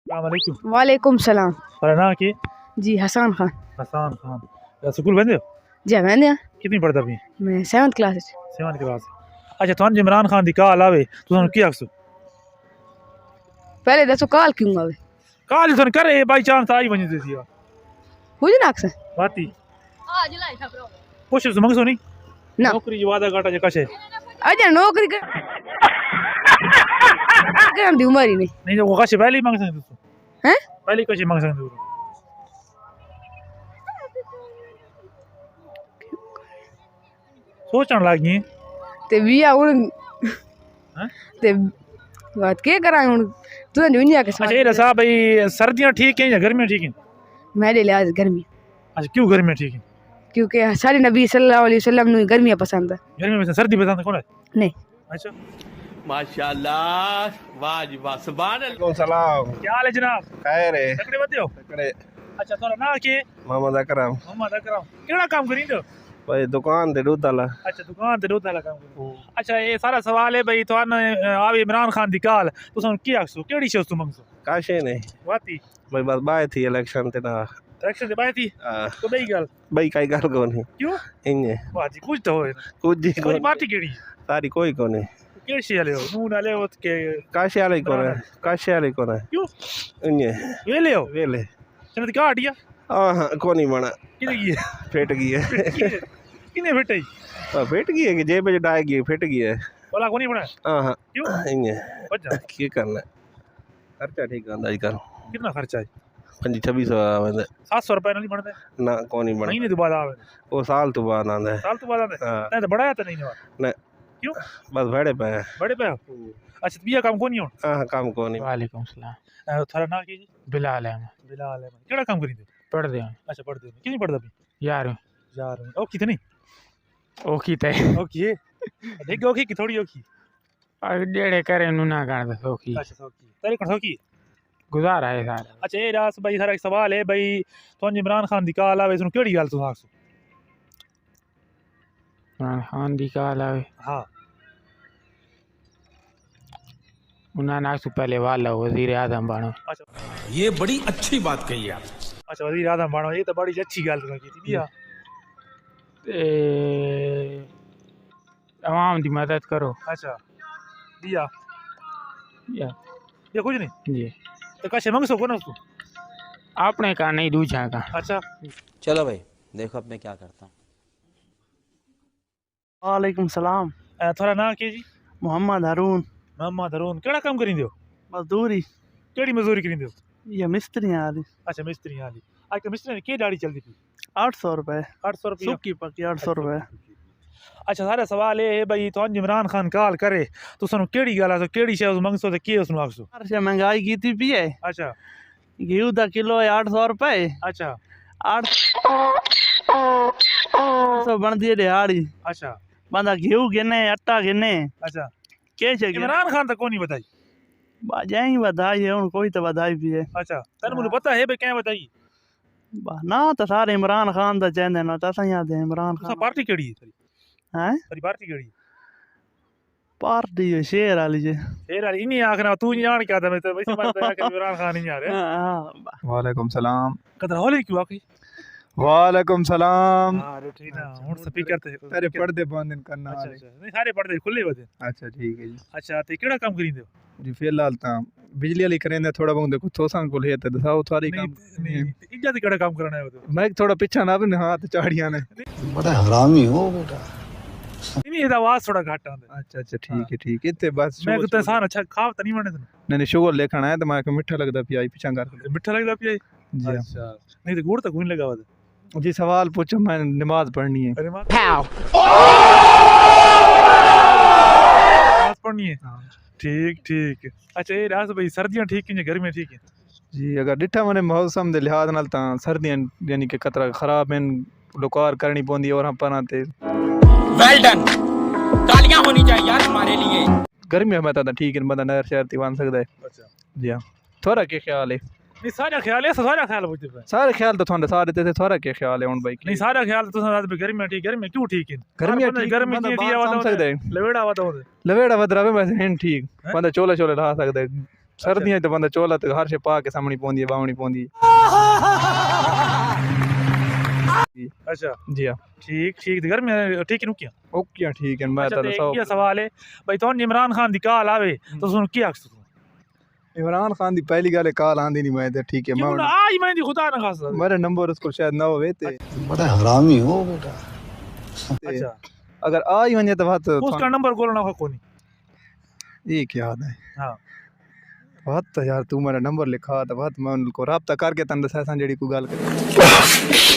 वालेकुम। वालेकुम सलाम। और ना की जी हसन खान। हसन खान स्कूल वेंदे हो? जी मैं कितनी पढ़दा भी? मैं 7th क्लास। 7th class. अच्छा तुम इमरान खान दी कॉल आवे तुम की आखसो? पहले दसो कॉल क्यों आवे? कॉल तुम करे बाई चांस आई वनी देसी यार हुई ना अक्सर बाती कुछ मंगसो नहीं ना नौकरी वादा काटा जे कशे अजा नौकरी कर दी उम्र ही नहीं वो कशे पहले मांग सकते हो हैं पहले कशे मांग सकते हो सोचण लगी ते बिया उन हैं ते बात के करा हुन तू दुनिया के अच्छा ये साहब भाई सर्दियां ठीक हैं या गर्मियां ठीक हैं? मेरे लिहाज गर्मी। अच्छा क्यों गर्मियां ठीक हैं? क्योंकि सारे नबी सल्लल्लाहु अलैहि वसल्लम ने गर्मियां पसंद है। गर्मियों में से सर्दी पसंद कौन है? नहीं अच्छा माशाल्लाह वाह जी वाह सुभान अल्लाह। सलाम क्या हाल है जनाब? खैर है तकड़े बदे हो? तकड़े अच्छा थोड़ा ना के मोहम्मद अकरम मोहम्मद अकरम केड़ा काम करिंदो? भाई दुकान ते दूध वाला। अच्छा दुकान ते दूध वाला काम करिंदो। अच्छा ये सारा सवाल है भाई थान आवे इमरान खान दी कॉल तुम की आखसो केड़ी शे तुम मंगसो? काशे ने वाती भाई बस बाय थी इलेक्शन ते ना इलेक्शन दे बाय थी तो बई गल भाई काई गल कोनी क्यों इने वाजी कुछ तो होए कुछ जी कोई कोनी पार्टी केड़ी सारी कोई कोनी केड़ी शे ले हो नून वाले हो के काशे वाले कोने काशे वाले कोने क्यों इने वेले हो वेले चल का हटिया हां कोनी बना किने की फेट गई है किने बेटे फेट गई है कि जेब में डाल गई फेट गई है बोला कोनी बना हां क्यों इने वजह की करना खर्चा ठीक आंदा आजकल कितना खर्चा है? 2500 आवे 700 रुपए नहीं बनता ना कोनी बना महीने के बाद आवे वो साल तो बाद आंदा साल तो बाद आवे हां नहीं तो बढ़ाया तो नहीं ना ना क्यों बस भेड़े पे बड़े पे हो? अच्छा बिया काम कोनी हो? हाँ काम को नहीं। वालेकुम सलाम। थारा ना की जी बिलाल अहमद बिलाल है केड़ा काम करिंदे? पढ़ दे अच्छा पढ़दे हो कितनी पढ़दा भी? यार यार ओ कितनी ओखी ते ओके देख ओके की थोड़ी ओके डेढ़े करे नु ना कर दस ओखी अच्छा ओके तेरे को ओके गुजारा है सारा। अच्छा ये रास भाई सारा एक सवाल है भाई तुम इमरान खान दी कॉल आवे सुन केड़ी गल तू आखसो? इमरान खान दी कॉल आवे हां उन्हें नाक से पहले वाला वजीर आजम बनो। अच्छा ये बड़ी अच्छी बात कही आप। अच्छा वजीर आजम बनो ये तो बड़ी अच्छी गल तुमने की थी बिया आवाम की मदद करो। अच्छा बिया या ये कुछ नहीं जी तो कशे मंगसो को ना तू अपने का नहीं दूसरा का। अच्छा चलो भाई देखो अब मैं क्या करता हूँ। वालेकुम सलाम। थोड़ा ना के जी मोहम्मद हारून। मोहम्मद हारून केड़ा काम करिंदे हो? मजदूरी केड़ी मजदूरी करिंदे हो? ये मिस्त्री आली अच्छा मिस्त्री वाली आज के मिस्त्री ने के दाड़ी चलदी थी 800 रुपए 800 रुपया सुक्की पक्की 800 रुपए। अच्छा सारा सवाल ये है भाई तुम इमरान खान कॉल करे तो सनु केड़ी गल आसो केड़ी शे उस मंगसो ते के उसनु आखसो? से महंगाई की थी पिए अच्छा घी दा किलो है 800 रुपए। अच्छा 800 बन दी दिहाड़ी अच्छा बंदा घी गिने आटा गिने अच्छा के छे इमरान खान तो कोनी बताई जाई बधाई है उन कोई तो बधाई पिए। अच्छा तन मुझे पता है भाई क्या बताई ना तो सारे इमरान खान दा चेंदे ना तो सही आदे इमरान तुसा खान पार्टी केड़ी है तेरी हैं तेरी पार्टी केड़ी पार्टी है शेर वाली जे। फिर यार इन्हीं आखना तू नहीं जान क्या था मैं तो वैसे बात है कि इमरान खान नहीं आ रहे हां वालेकुम सलाम। कदर होले क्यों आखी वालेकुम सलाम। हां ठीक ना हुन स्पीकर ते अरे पर्दे बंद करना अच्छा अच्छा नहीं सारे पर्दे खुले होते अच्छा ठीक है जी। अच्छा ते केड़ा काम करिंदे हो? जी फिलहाल ता बिजली वाली करेंदे थोड़ा बहुत देखो थोसा को है तो दसाओ थारी काम नहीं इज्जत केड़ा काम करना है तो मैं थोड़ा पीछा ना भी हाथ चाड़ियां ने बड़ा हरामी हो बेटा। नहीं ये आवाज थोड़ा घट आंदा अच्छा अच्छा ठीक है ठीक है इतने बस मैं तो सान अच्छा खाव तो नहीं बने तने नहीं शुगर लेखना है तो मैं मिठा लगदा पिया पीछा कर मिठा लगदा पिया जी अच्छा नहीं तो गुड़ तो कोई लगा हुआ जी सवाल पूछो मैं नमाज पढ़नी है। अरे मां नमाज पढ़नी है ठीक ठीक अच्छा ये रास भाई सर्दियां ठीक हैं गर्मियां ठीक हैं जी अगर डिठा मैंने मौसम के लिहाज नाल ता सर्दियां यानी कि खतरा खराब हैं लोकार करनी पौंदी और हम पना ते वेल डन तालियां होनी चाहिए यार हमारे लिए। गर्मियों में ता ठीक है बंदा नहर शहर ती बन सकदा है। अच्छा जी हां थोड़ा क्या ख्याल है? नहीं सारा ख्याल है सारा ख्याल पूछते पे सारे ख्याल तो थोड़े सारे ते थोड़ा क्या ख्याल है हुन भाई नहीं सारा ख्याल तो सारा गर्मियां ठीक गर्मी क्यों ठीक है गर्मियां गर्मी बंदा की बात दिया समझ सकदा है लवेड़ा हुआ तो लवेड़ा वदरा में वैसे हैं ठीक बंदा चोले चोले ला सकदा है सर्दियां तो बंदा चोला तो हर शे पा के सामने पौंदी है बावनी पौंदी अच्छा जी हाँ ठीक ठीक ते गर्मी ठीक नु किया ओके ठीक है मैं अच्छा तो ते ये सवाल है भाई तो इमरान खान दी कॉल आवे तो सुन की आखसू इमरान खान दी पहली गल कॉल आंदी नहीं मैं तो ठीक है क्यों ना मैं आज मैं दी खुदा ना खास मेरा नंबर उसको शायद ना होवे ते बड़ा हरामी हो बेटा अच्छा अगर आ ही वने तो बात उसका नंबर बोलना हो कोनी ये क्या है हां बात तो यार तू मेरा नंबर लिखा तो बात मैं उनको राब्ता करके तन दसा जेडी को गल कर